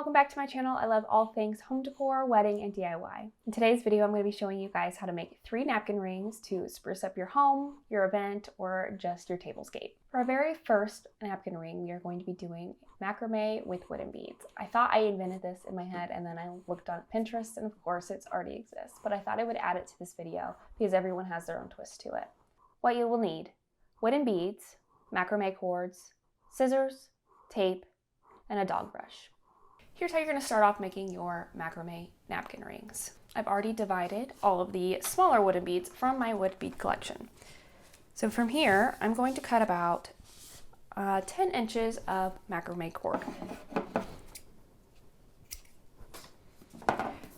welcome back to my channel. I love all things home decor, wedding, and DIY. In today's video, I'm going to be showing you guys how to make 3 napkin rings to spruce up your home, your event, or just your tablescape. For our very first napkin ring, we are going to be doing macrame with wooden beads. I thought I invented this in my head, and then I looked on Pinterest, and of course it already exists, but I thought I would add it to this video because everyone has their own twist to it. What you will need: wooden beads, macrame cords, scissors, tape, and a dog brush. Here's how you're going to start off making your macrame napkin rings. I've already divided all of the smaller wooden beads from my wood bead collection. So from here, I'm going to cut about 10 inches of macrame cord.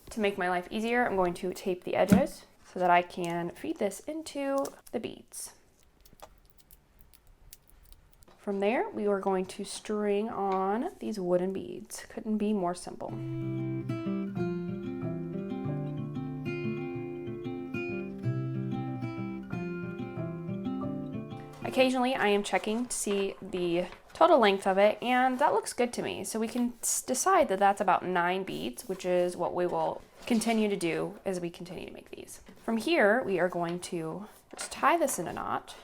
To make my life easier, I'm going to tape the edges so that I can feed this into the beads. From there, we are going to string on these wooden beads. Couldn't be more simple. Occasionally, I am checking to see the total length of it, and that looks good to me. So we can decide that that's about 9 beads, which is what we will continue to do as we continue to make these. From here, we are going to just tie this in a knot.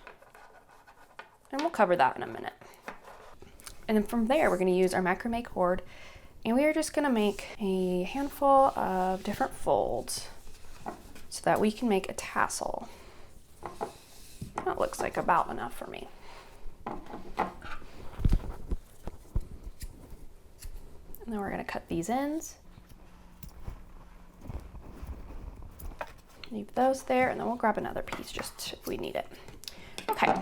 And we'll cover that in a minute. And then from there, we're going to use our macrame cord, and we are just going to make a handful of different folds so that we can make a tassel. That looks like about enough for me. And then we're going to cut these ends. Leave those there, and then we'll grab another piece just if we need it. Okay.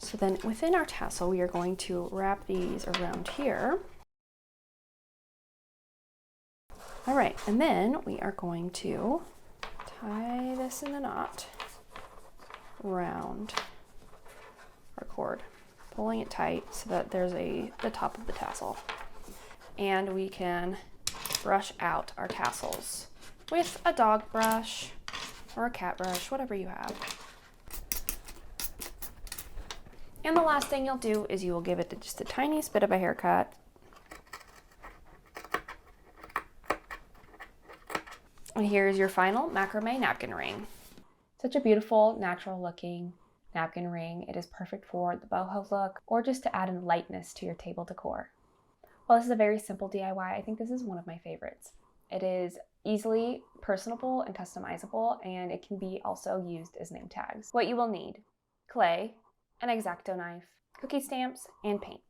So then within our tassel, we are going to wrap these around here. All right, and then we are going to tie this in a knot around our cord, pulling it tight so that there's the top of the tassel. And we can brush out our tassels with a dog brush or a cat brush, whatever you have. And the last thing you'll do is you will give it just the tiniest bit of a haircut. And here's your final macrame napkin ring. Such a beautiful, natural looking napkin ring. It is perfect for the boho look or just to add in lightness to your table decor. While this is a very simple DIY, I think this is one of my favorites. It is easily personable and customizable, and it can be also used as name tags. What you will need: clay, an X-Acto knife, cookie stamps, and paint.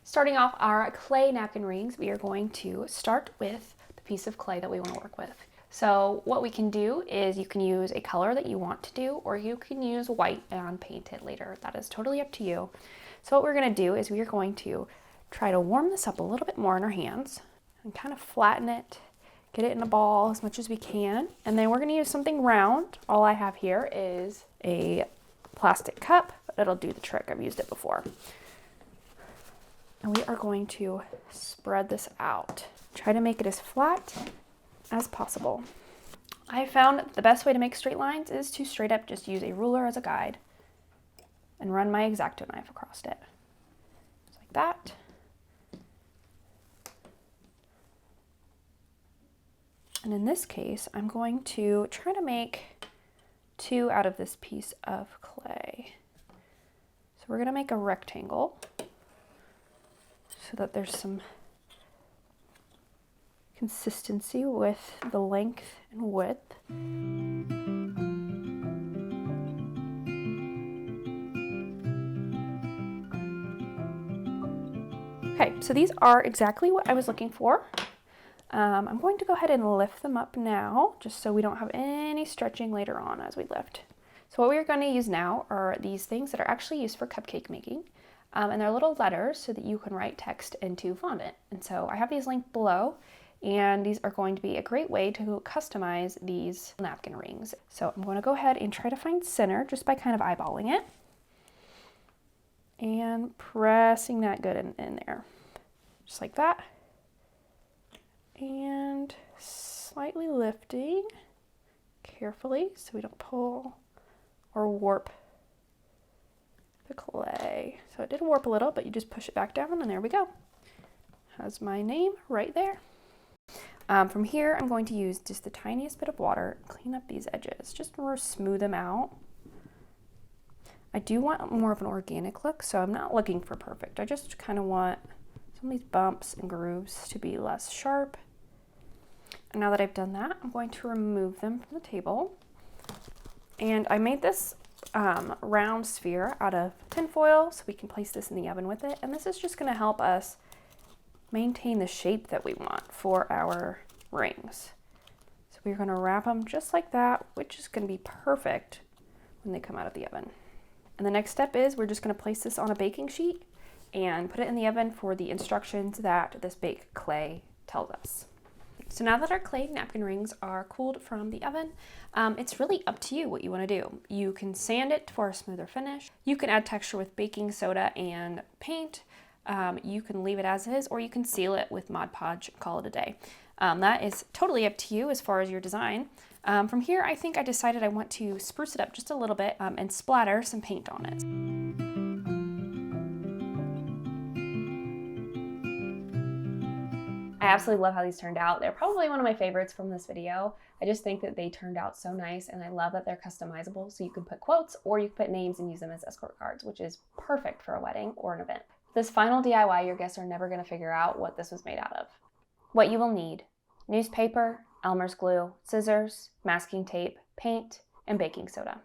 Starting off our clay napkin rings, we are going to start with the piece of clay that we want to work with. So what we can do is you can use a color that you want to do, or you can use white and paint it later. That is totally up to you. So what we're going to do is we are going to try to warm this up a little bit more in our hands and kind of flatten it, get it in a ball as much as we can. And then we're going to use something round. All I have here is a plastic cup, but it'll do the trick. I've used it before. And we are going to spread this out. Try to make it as flat as possible. I found the best way to make straight lines is to straight up just use a ruler as a guide and run my X-Acto knife across it. Just like that. And in this case, I'm going to try to make 2 out of this piece of clay. So we're going to make a rectangle so that there's some consistency with the length and width. Okay, so these are exactly what I was looking for. I'm going to go ahead and lift them up now, just so we don't have any stretching later on as we lift. So what we're going to use now are these things that are actually used for cupcake making. And they're little letters so that you can write text into fondant. And so I have these linked below, and these are going to be a great way to customize these napkin rings. So I'm going to go ahead and try to find center just by kind of eyeballing it and pressing that good in there, just like that. And slightly lifting carefully so we don't pull or warp the clay. So it did warp a little, but you just push it back down and there we go. has my name right there. From here, I'm going to use just the tiniest bit of water, clean up these edges, just smooth them out. I do want more of an organic look, so I'm not looking for perfect. I just kind of want some of these bumps and grooves to be less sharp. And now that I've done that, I'm going to remove them from the table. And I made this round sphere out of tin foil, so we can place this in the oven with it. And this is just going to help us maintain the shape that we want for our rings. So we're going to wrap them just like that, which is going to be perfect when they come out of the oven. And the next step is we're just going to place this on a baking sheet and put it in the oven for the instructions that this baked clay tells us. So now that our clay napkin rings are cooled from the oven, it's really up to you what you want to do. You can sand it for a smoother finish. You can add texture with baking soda and paint. You can leave it as is, or you can seal it with Mod Podge and call it a day. That is totally up to you as far as your design. From here, I think I decided I want to spruce it up just a little bit and splatter some paint on it. I absolutely love how these turned out. They're probably one of my favorites from this video. I just think that they turned out so nice, and I love that they're customizable, so you can put quotes or you can put names and use them as escort cards, which is perfect for a wedding or an event. This final DIY, your guests are never going to figure out what this was made out of. What you will need: newspaper, Elmer's glue, scissors, masking tape, paint, and baking soda.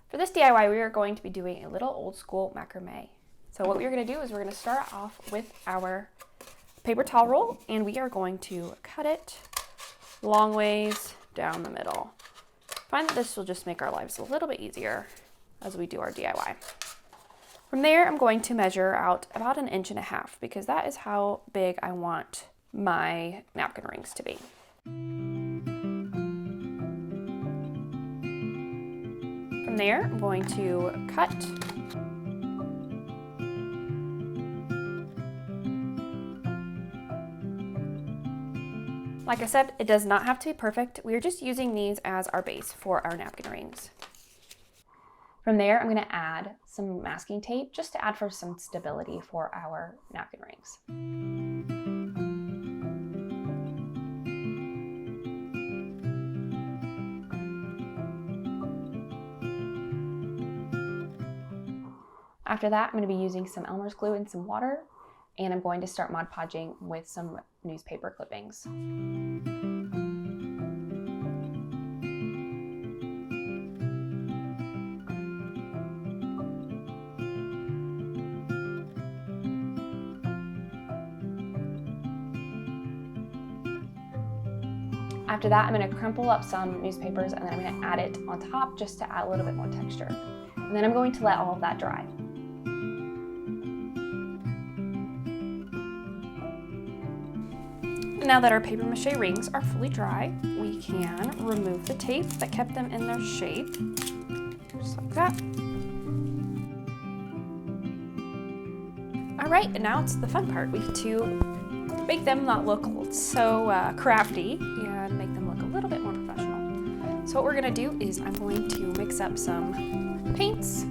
For this DIY, we are going to be doing a little old school macrame. So what we're going to do is we're going to start off with our paper towel roll, and we are going to cut it long ways down the middle. I find that this will just make our lives a little bit easier as we do our DIY. From there, I'm going to measure out about 1.5 inches because that is how big I want my napkin rings to be. From there, I'm going to cut. Like I said, it does not have to be perfect. We are just using these as our base for our napkin rings. From there, I'm going to add some masking tape just to add for some stability for our napkin rings. After that, I'm going to be using some Elmer's glue and some water, and I'm going to start Mod Podging with some newspaper clippings. After that, I'm going to crumple up some newspapers, and then I'm going to add it on top just to add a little bit more texture. And then I'm going to let all of that dry. Now that our paper mache rings are fully dry, we can remove the tape that kept them in their shape, just like that. All right, and now it's the fun part. We get to make them not look so crafty and make them look a little bit more professional. So what we're gonna do is I'm going to mix up some paints.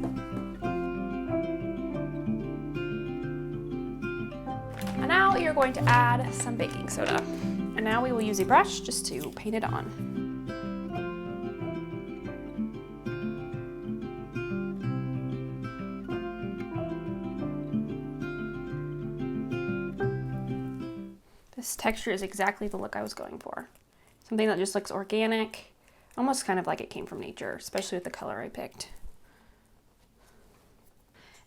And now you're going to add some baking soda. And now we will use a brush just to paint it on. This texture is exactly the look I was going for. Something that just looks organic, almost kind of like it came from nature, especially with the color I picked.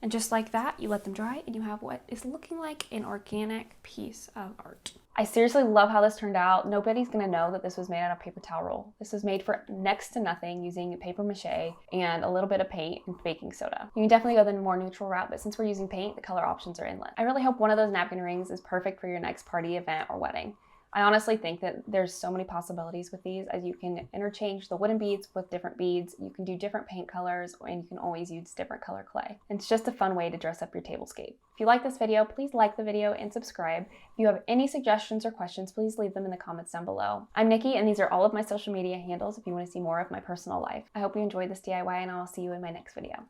And just like that, you let them dry and you have what is looking like an organic piece of art. I seriously love how this turned out. Nobody's gonna know that this was made out of paper towel roll. This was made for next to nothing using paper mache and a little bit of paint and baking soda. You can definitely go the more neutral route, but since we're using paint, the color options are endless. I really hope one of those napkin rings is perfect for your next party, event, or wedding. I honestly think that there's so many possibilities with these, as you can interchange the wooden beads with different beads, you can do different paint colors, and you can always use different color clay. And it's just a fun way to dress up your tablescape. If you like this video, please like the video and subscribe. If you have any suggestions or questions, please leave them in the comments down below. I'm Nikki, and these are all of my social media handles if you want to see more of my personal life. I hope you enjoyed this DIY, and I'll see you in my next video.